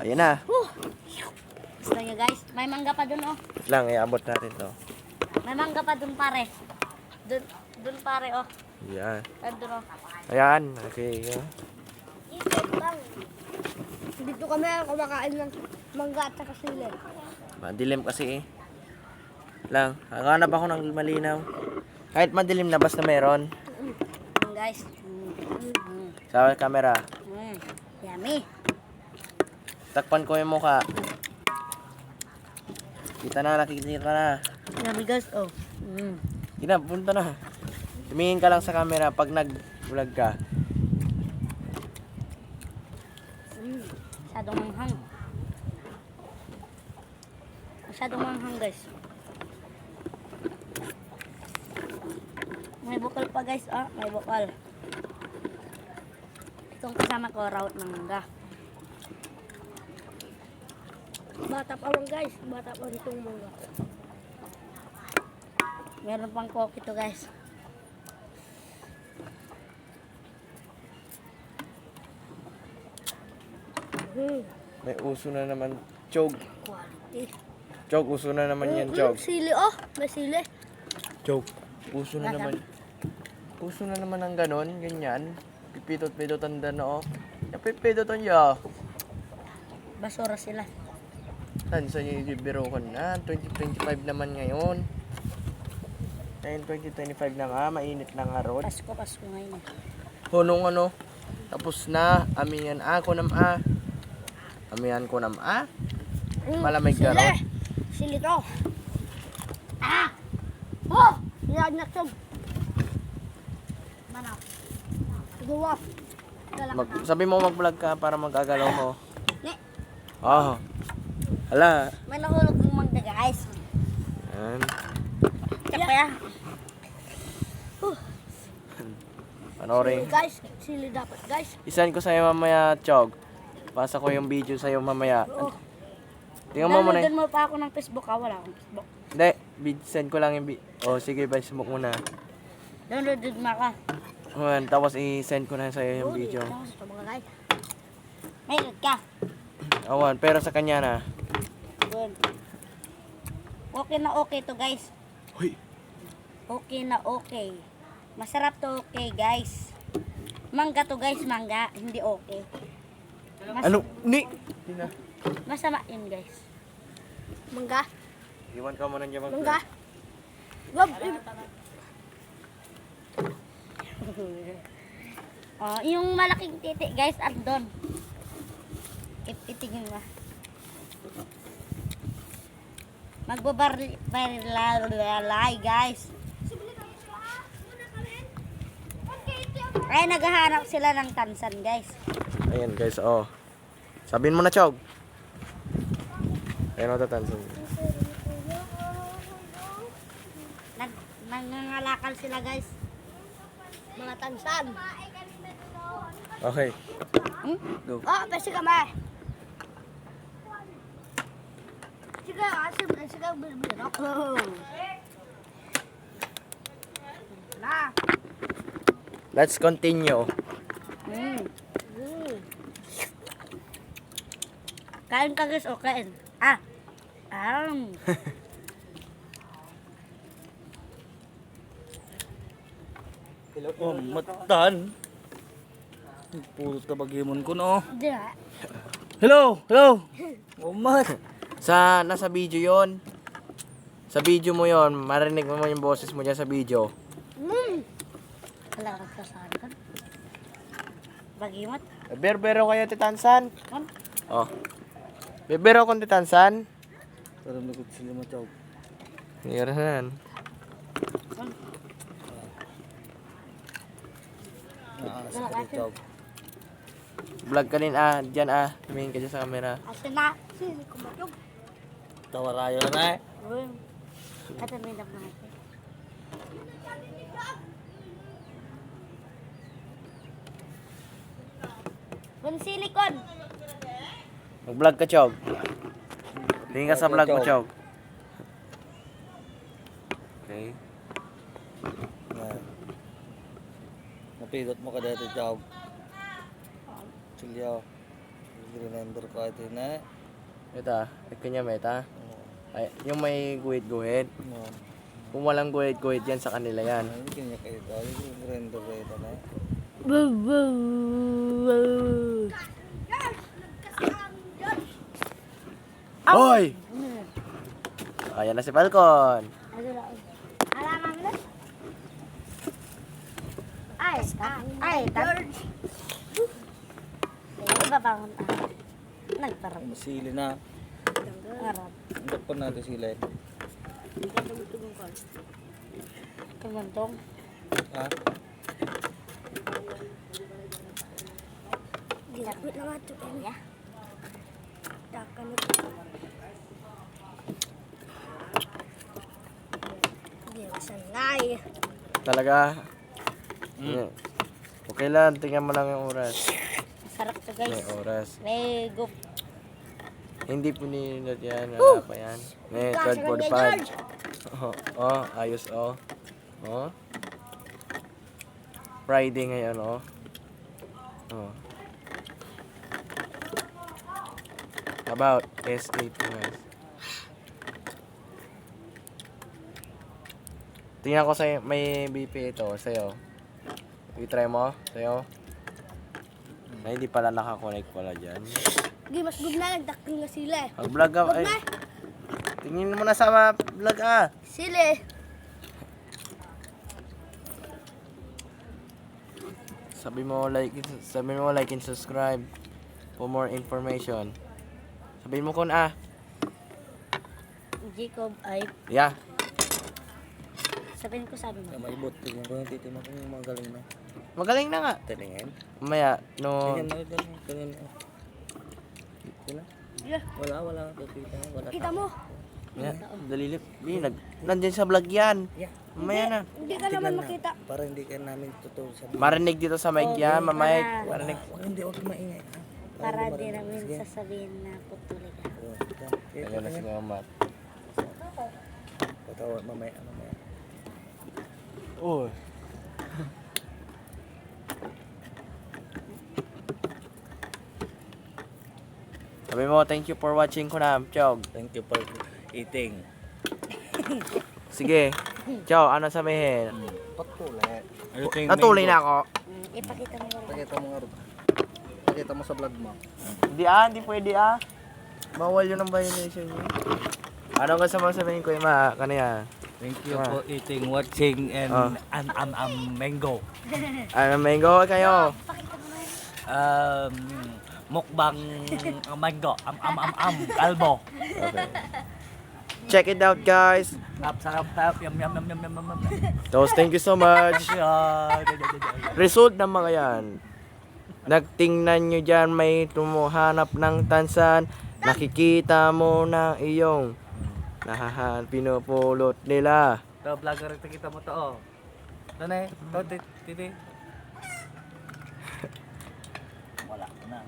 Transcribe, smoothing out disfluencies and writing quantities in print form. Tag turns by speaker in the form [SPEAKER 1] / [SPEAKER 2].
[SPEAKER 1] Ayan na.
[SPEAKER 2] Gusto nyo guys, may mangga pa dun oh.
[SPEAKER 1] Wait lang, iabot natin to.
[SPEAKER 2] May mangga pa dun pare. Dun pare oh.
[SPEAKER 1] Ayan.
[SPEAKER 2] Dun oh.
[SPEAKER 1] Ayan. Okay.
[SPEAKER 2] Ikot lang. Dito kami kumakain ng mangga at saka sili.
[SPEAKER 1] Madilim kasi eh. Lang, hanap ako ng malinaw. Kahit madilim na basta meron.
[SPEAKER 2] Guys.
[SPEAKER 1] Sa camera.
[SPEAKER 2] Yummy.
[SPEAKER 1] Takpan ko yung mukha. Kita na, nakikita na.
[SPEAKER 2] Yummy guys oh.
[SPEAKER 1] Kina, punta na. Tumingin ka lang sa camera pag nag-vlog ka.
[SPEAKER 2] Masyadong manghang. Masyadong manghang guys. May bukal pa guys ah, may bukal. Itong kasama ko raw ng mangga. Bata pa lang guys, bata pa itong mangga. Meron pang coke ito guys.
[SPEAKER 1] May uso na naman. Chog.
[SPEAKER 2] Quality.
[SPEAKER 1] Chog, uso na naman yan, Chog.
[SPEAKER 2] Sili oh, may sili.
[SPEAKER 1] Chog. Uso na naman. Uso na naman ng ganon, ganyan. Pipitot-pitotan na oh. Pipitotan niya.
[SPEAKER 2] Basura sila.
[SPEAKER 1] Saan sa inyo ibibiro ko na? 2025 naman ngayon. Ngayon 2025 na nga, mainit na nga ron.
[SPEAKER 2] Pasko ngayon eh.
[SPEAKER 1] Hunong ano, tapos na, amingan ako nam Amihan ko nam malamig ka ron.
[SPEAKER 2] Sili to. Ah! Oh! Yan na to. Mana? Gawa.
[SPEAKER 1] Sabi mo mag-vlog ka para magagalaw ko.
[SPEAKER 2] Ne.
[SPEAKER 1] Oh. Hala.
[SPEAKER 2] May nahulog ng mangga guys.
[SPEAKER 1] Yan.
[SPEAKER 2] Check pa ya.
[SPEAKER 1] Panorin.
[SPEAKER 2] Guys, sili dapat guys.
[SPEAKER 1] Isan ko sa'yo mamaya, Chog. Pasa ko yung video sa'yo mamaya.
[SPEAKER 2] Oo.
[SPEAKER 1] Tingnan mo muna.
[SPEAKER 2] Downloadan mo pa ako ng Facebook ah. Wala akong Facebook.
[SPEAKER 1] Hindi, send ko lang yung oh, sige, Facebook muna.
[SPEAKER 2] Downloaded mo ka.
[SPEAKER 1] Tapos i-send ko na sa'yo yung video.
[SPEAKER 2] Guys. Mayroon ka.
[SPEAKER 1] Awan, pero sa kanya na.
[SPEAKER 2] Good. Okay na okay to guys.
[SPEAKER 1] Hoy.
[SPEAKER 2] Okay na okay. Masarap to okay guys. Mangga to guys, mangga. Hindi okay.
[SPEAKER 1] Ano? Ni?
[SPEAKER 2] Masama yun guys. Mangga?
[SPEAKER 1] Iwan ka muna dyan
[SPEAKER 2] Mangga? Wag! Yung malaking titi guys, andon. Itigin mo. Magbabarlay guys. Ay, naghahanap sila ng tansan guys.
[SPEAKER 1] Ayan guys, oh. Sabihin mo na, Chog. Ayan o, tatansan.
[SPEAKER 2] Nangangalakal sila guys. Mga tansan.
[SPEAKER 1] Okay. Go.
[SPEAKER 2] Oh, pwede kami. Sige, sige, bilbil ako. Na.
[SPEAKER 1] Let's continue.
[SPEAKER 2] Kain ka guys, okay.
[SPEAKER 3] Oh, matan. Puro tabagimon ko no.
[SPEAKER 2] Hindi ha.
[SPEAKER 3] Hello, hello. Oh, mat.
[SPEAKER 1] Nasa video yon. Sa video mo yon, marinig mo yung boses mo dyan sa video.
[SPEAKER 2] Wala ka kasahan ka. Bagimat.
[SPEAKER 1] Berbero kayo, titansan.
[SPEAKER 2] Kan?
[SPEAKER 1] Oh. Berbero kong titansan.
[SPEAKER 3] Parang nagod sila matawag.
[SPEAKER 1] Ngayon.
[SPEAKER 3] Sa matawag.
[SPEAKER 1] Vlog ka din dyan tumingin ka dyan sa camera.
[SPEAKER 2] Asin na. Sili ko matog.
[SPEAKER 3] Tawarayo na eh.
[SPEAKER 2] Kata may naman. Bun silikon.
[SPEAKER 1] Mag-vlog ka, Chog. Tingin ka sa vlog mo, Chog. Okay.
[SPEAKER 3] Napidot mo ka dito, Chog. Silyo. Grinder ko ito na.
[SPEAKER 1] Ito, kanya meta.
[SPEAKER 3] Oo.
[SPEAKER 1] Ay, yung may guhit-guhit.
[SPEAKER 3] Oo.
[SPEAKER 1] Kung walang guhit-guhit yan, sa kanila yan.
[SPEAKER 3] Ay, kanya kayo daw. Yung grinder ko ito na.
[SPEAKER 1] Hoy! Ayan na si Falcon.
[SPEAKER 2] Alaman mo na. Ay, iba pa akong nagparap.
[SPEAKER 3] Masili na.
[SPEAKER 2] Ngarap.
[SPEAKER 3] Hindi po natin sila.
[SPEAKER 2] Kumantong.
[SPEAKER 3] Ha?
[SPEAKER 2] Ginapit na nga ito kanya. Dakan ito. Hindi mo sanay.
[SPEAKER 1] Talaga? Yeah. Okay lang, tingnan mo lang yung oras.
[SPEAKER 2] Sarap to
[SPEAKER 1] May
[SPEAKER 2] guys.
[SPEAKER 1] oras.
[SPEAKER 2] May gup.
[SPEAKER 1] Hindi po ninindot yan. Wala pa yan. May
[SPEAKER 2] Kasi
[SPEAKER 1] 12:45. Oh, ayos oh. Oh. Friday ngayon oh. Oh. About S8 guys. Tingnan ko sa'yo, may BP ito sa'yo. I-try mo sa'yo. Ay, hindi pala nakakonect pala dyan.
[SPEAKER 2] Sige, mas good na. Nagdakil nga sila eh.
[SPEAKER 1] Mag-vlog ka. Ay, tingin mo na sa vlog ah.
[SPEAKER 2] Sila eh.
[SPEAKER 1] Sabi mo like and subscribe for more information. Sabihin mo kun
[SPEAKER 2] Jacob ay.
[SPEAKER 1] Yeah.
[SPEAKER 2] Sabihin ko sabi mo.
[SPEAKER 3] May ibot. Tingnan ko yung titima ko yung mga galing na.
[SPEAKER 1] Magaling na nga.
[SPEAKER 3] Tingnan.
[SPEAKER 1] Mamaya, no.
[SPEAKER 3] Tingnan mo. Tingnan mo. Wala.
[SPEAKER 2] Yeah.
[SPEAKER 3] Wala. Wala.
[SPEAKER 2] Kita mo.
[SPEAKER 1] Yeah, dalilip. Nandiyan sa vlog yan.
[SPEAKER 3] Yeah.
[SPEAKER 1] Mamaya na.
[SPEAKER 2] Hindi ka naman makita.
[SPEAKER 3] Para hindi ka namin totoo sa
[SPEAKER 1] Marinig dito sa mic yan, mamaya.
[SPEAKER 2] para-
[SPEAKER 1] Marinig.
[SPEAKER 3] Hindi, huwag maingay. Ha?
[SPEAKER 2] Para di namin sasabihin na putuloy ka.
[SPEAKER 1] Ayun na si Mama.
[SPEAKER 3] Patawa, mamaya.
[SPEAKER 1] Oh. Sabi mo, thank you for watching ko na, Chog.
[SPEAKER 3] Thank you for eating.
[SPEAKER 1] Sige. Chog, ano sabihin?
[SPEAKER 3] Patuloy.
[SPEAKER 1] Natuloy na ako.
[SPEAKER 2] Ipakita mo rin.
[SPEAKER 3] Pakita mo nga rin. Pakita mo sa vlog mo.
[SPEAKER 1] Hindi pwede Bawal yun ang violation yun. Ano gusto mo sabihin ko, Ima? Kanina.
[SPEAKER 3] Thank you for eating, watching, and mango.
[SPEAKER 1] Ano, mango kayo?
[SPEAKER 3] Mukbang mango. Kalbo.
[SPEAKER 1] Okay. Check it out, guys.
[SPEAKER 3] Sarap. Yum.
[SPEAKER 1] So, thank you so much. Result ng mga yan. Nagtingnan nyo dyan, may tumuhanap ng tansan. Nakikita mo na iyong pinupulot nila.
[SPEAKER 3] Ito, vlogger, kita mo to, oh. Ito na eh. Ito, titi. Wala na.